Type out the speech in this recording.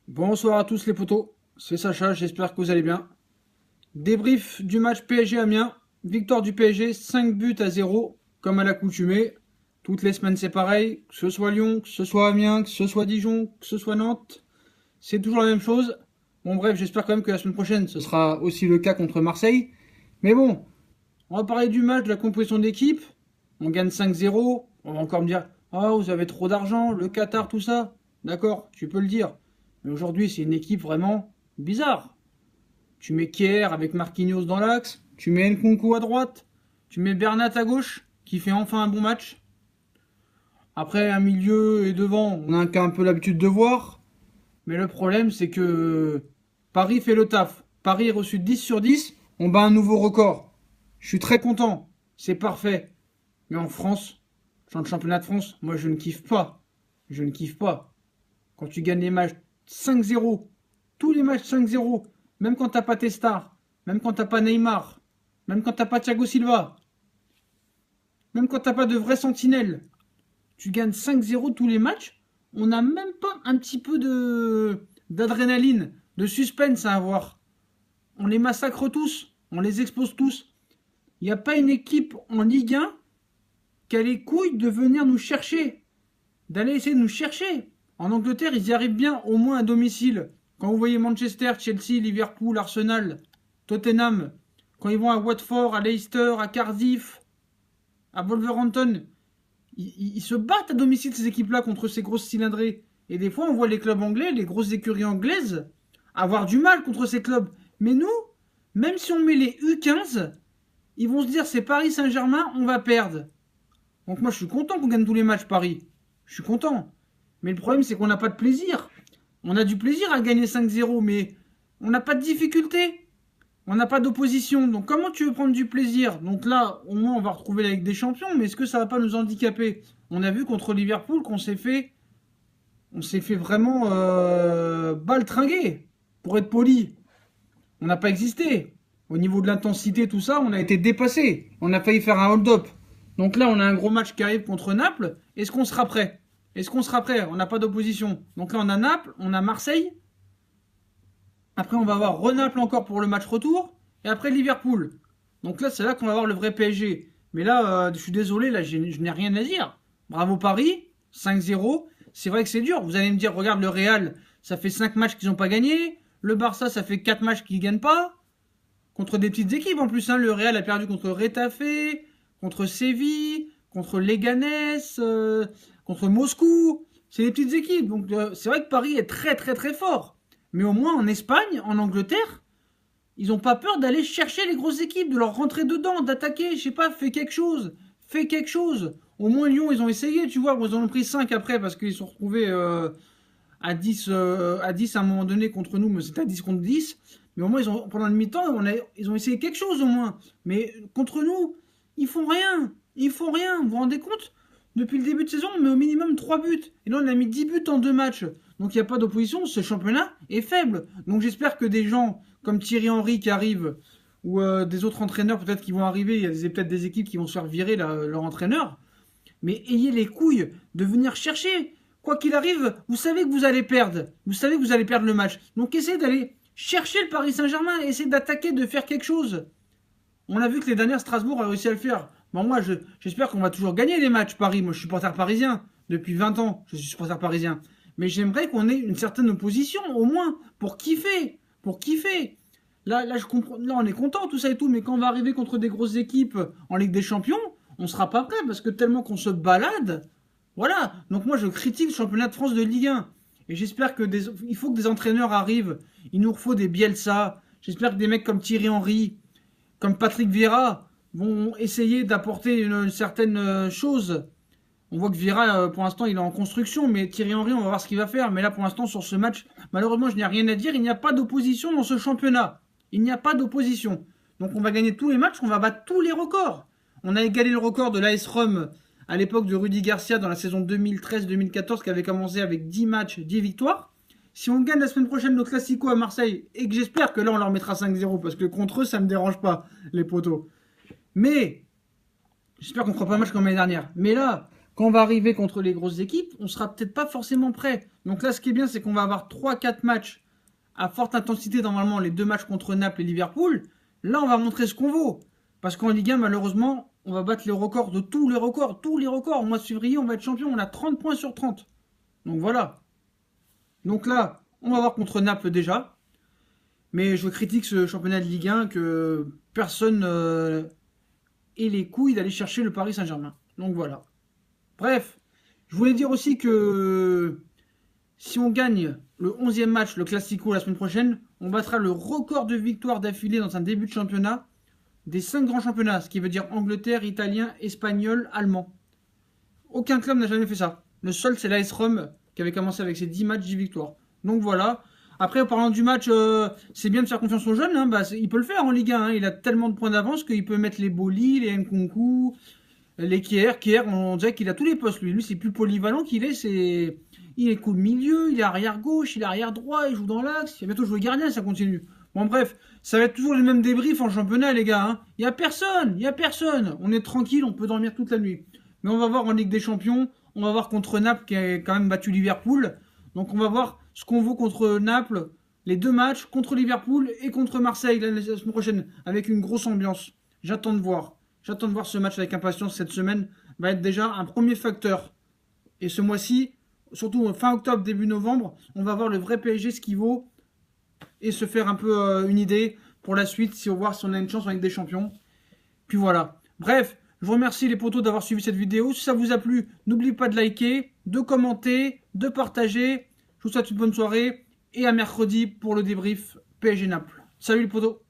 Bonsoir à tous les potos, c'est Sacha, j'espère que vous allez bien. Débrief du match PSG Amiens, victoire du PSG 5 buts à 0, comme à l'accoutumée. Toutes les semaines c'est pareil, que ce soit Lyon, que ce soit Amiens, que ce soit Dijon, que ce soit Nantes, c'est toujours la même chose. Bon bref, j'espère quand même que la semaine prochaine ce sera aussi le cas contre Marseille. Mais bon, on va parler du match, de la composition d'équipe. On gagne 5-0, on va encore me dire ah, vous avez trop d'argent, le Qatar, tout ça. D'accord, tu peux le dire. Mais aujourd'hui, c'est une équipe vraiment bizarre. Tu mets Kier avec Marquinhos dans l'axe, tu mets Nkunku à droite, tu mets Bernat à gauche, qui fait enfin un bon match. Après, un milieu et devant, on a un peu l'habitude de voir. Mais le problème, c'est que Paris fait le taf. Paris est reçu 10 sur 10, on bat un nouveau record. Je suis très content, c'est parfait. Mais en France, dans le championnat de France, moi je ne kiffe pas. Je ne kiffe pas. Quand tu gagnes les matchs 5-0, tous les matchs 5-0, même quand t'as pas tes stars, même quand t'as pas Neymar, même quand t'as pas Thiago Silva, même quand t'as pas de vrais sentinelles, tu gagnes 5-0 tous les matchs, on n'a même pas un petit peu d'adrénaline, de suspense à avoir. On les massacre tous, on les expose tous. Il n'y a pas une équipe en Ligue 1 qui a les couilles de venir nous chercher, d'aller essayer de nous chercher. En Angleterre, ils y arrivent bien, au moins à domicile. Quand vous voyez Manchester, Chelsea, Liverpool, Arsenal, Tottenham, quand ils vont à Watford, à Leicester, à Cardiff, à Wolverhampton, ils se battent à domicile ces équipes-là contre ces grosses cylindrées. Et des fois, on voit les clubs anglais, les grosses écuries anglaises, avoir du mal contre ces clubs. Mais nous, même si on met les U15, ils vont se dire c'est Paris Saint-Germain, on va perdre. Donc moi, je suis content qu'on gagne tous les matchs Paris. Je suis content. Mais le problème, c'est qu'on n'a pas de plaisir. On a du plaisir à gagner 5-0, mais on n'a pas de difficulté. On n'a pas d'opposition. Donc comment tu veux prendre du plaisir? Donc là, au moins, on va retrouver la Ligue des Champions, mais est-ce que ça va pas nous handicaper? On a vu contre Liverpool qu'on s'est fait vraiment baltringuer, pour être poli. On n'a pas existé. Au niveau de l'intensité, tout ça, on a été dépassé. On a failli faire un hold-up. Donc là, on a un gros match qui arrive contre Naples. Est-ce qu'on sera prêt? Est-ce qu'on sera prêt? On n'a pas d'opposition. Donc là, on a Naples, on a Marseille. Après, on va avoir Renaples encore pour le match retour. Et après, Liverpool. Donc là, c'est là qu'on va avoir le vrai PSG. Mais là, je suis désolé, là, je n'ai rien à dire. Bravo Paris, 5-0. C'est vrai que c'est dur. Vous allez me dire, regarde le Real, ça fait 5 matchs qu'ils n'ont pas gagné. Le Barça, ça fait 4 matchs qu'ils ne gagnent pas. Contre des petites équipes en plus. Hein. Le Real a perdu contre Retafe, contre Séville, contre Leganés, contre Moscou. C'est des petites équipes. Donc c'est vrai que Paris est très très très fort. Mais au moins en Espagne, en Angleterre, ils n'ont pas peur d'aller chercher les grosses équipes, de leur rentrer dedans, d'attaquer. Je sais pas, fais quelque chose. Fais quelque chose. Au moins Lyon, ils ont essayé, tu vois. Bon, ils en ont pris 5 après parce qu'ils se sont retrouvés à 10, à 10 à un moment donné contre nous, mais c'était à 10 contre 10. Mais au moins, pendant le mi-temps, ils ont essayé quelque chose au moins. Mais contre nous, ils font rien. Ils font rien. Vous vous rendez compte? Depuis le début de saison, on met au minimum 3 buts. Et là, on a mis 10 buts en 2 matchs. Donc il n'y a pas d'opposition. Ce championnat est faible. Donc j'espère que des gens comme Thierry Henry qui arrivent, ou des autres entraîneurs peut-être qui vont arriver, il y a peut-être des équipes qui vont se faire virer leur entraîneur. Mais ayez les couilles de venir chercher. Quoi qu'il arrive, vous savez que vous allez perdre. Vous savez que vous allez perdre le match. Donc essayez d'aller chercher le Paris Saint-Germain. Essayez d'attaquer, de faire quelque chose. On a vu que les dernières, Strasbourg a réussi à le faire. Bon, moi, j'espère qu'on va toujours gagner les matchs Paris. Moi, je suis supporter parisien. Depuis 20 ans, je suis supporter parisien. Mais j'aimerais qu'on ait une certaine opposition, au moins, pour kiffer. Pour kiffer. Là, je comprends, là, on est content, tout ça et tout. Mais quand on va arriver contre des grosses équipes en Ligue des Champions, on sera pas prêt parce que tellement qu'on se balade. Voilà. Donc moi, je critique le championnat de France de Ligue 1. Et j'espère il faut que des entraîneurs arrivent. Il nous faut des Bielsa. J'espère que des mecs comme Thierry Henry, comme Patrick Vieira, vont essayer d'apporter une certaine chose. On voit que Vieira, pour l'instant, il est en construction, mais Thierry Henry, on va voir ce qu'il va faire. Mais là, pour l'instant, sur ce match, malheureusement, je n'ai rien à dire. Il n'y a pas d'opposition dans ce championnat. Il n'y a pas d'opposition. Donc on va gagner tous les matchs, on va battre tous les records. On a égalé le record de l'AS Rome à l'époque de Rudy Garcia dans la saison 2013-2014 qui avait commencé avec 10 matchs, 10 victoires. Si on gagne la semaine prochaine nos Classico à Marseille, et que j'espère que là on leur mettra 5-0, parce que contre eux ça me dérange pas, les potos. Mais, j'espère qu'on fera pas un match comme l'année dernière. Mais là, quand on va arriver contre les grosses équipes, on sera peut-être pas forcément prêt. Donc là, ce qui est bien, c'est qu'on va avoir 3-4 matchs à forte intensité, normalement, les 2 matchs contre Naples et Liverpool. Là, on va montrer ce qu'on vaut. Parce qu'en Ligue 1, malheureusement, on va battre les records de tous les records. Tous les records. Au mois de février, on va être champion. On a 30 points sur 30. Donc voilà. Donc là, on va voir contre Naples déjà. Mais je critique ce championnat de Ligue 1 que personne ait les couilles d'aller chercher le Paris Saint-Germain. Donc voilà. Bref, je voulais dire aussi que si on gagne le 11e match, le Classico, la semaine prochaine, on battra le record de victoires d'affilée dans un début de championnat des 5 grands championnats, ce qui veut dire Angleterre, Italien, Espagnol, Allemand. Aucun club n'a jamais fait ça. Le seul, c'est l'AS Rome qui avait commencé avec ses 10 matchs, 10 victoires. Donc voilà. Après, en parlant du match, c'est bien de faire confiance aux jeunes. Hein, il peut le faire en Ligue 1. Hein. Il a tellement de points d'avance qu'il peut mettre les Boli, les Nkunku, les Kier. Kier, on dirait qu'il a tous les postes. Lui, c'est plus polyvalent qu'il est. Il est coup de milieu, il est arrière gauche, il est arrière droit, il joue dans l'axe. Il va bientôt jouer gardien, ça continue. Bon, bref, ça va être toujours les mêmes débriefs en championnat, les gars. Hein. Il y a personne. On est tranquille, on peut dormir toute la nuit. Mais on va voir en Ligue des Champions. On va voir contre Naples qui a quand même battu Liverpool. Donc on va voir ce qu'on vaut contre Naples. Les 2 matchs contre Liverpool et contre Marseille la semaine prochaine. Avec une grosse ambiance. J'attends de voir. J'attends de voir ce match avec impatience. Cette semaine va être déjà un premier facteur. Et ce mois-ci, surtout fin octobre, début novembre, on va voir le vrai PSG, ce qu'il vaut. Et se faire un peu une idée pour la suite. Si on voit si on a une chance avec des champions. Puis voilà. Bref. Je vous remercie les potos d'avoir suivi cette vidéo. Si ça vous a plu, n'oubliez pas de liker, de commenter, de partager. Je vous souhaite une bonne soirée et à mercredi pour le débrief PSG Naples. Salut les potos!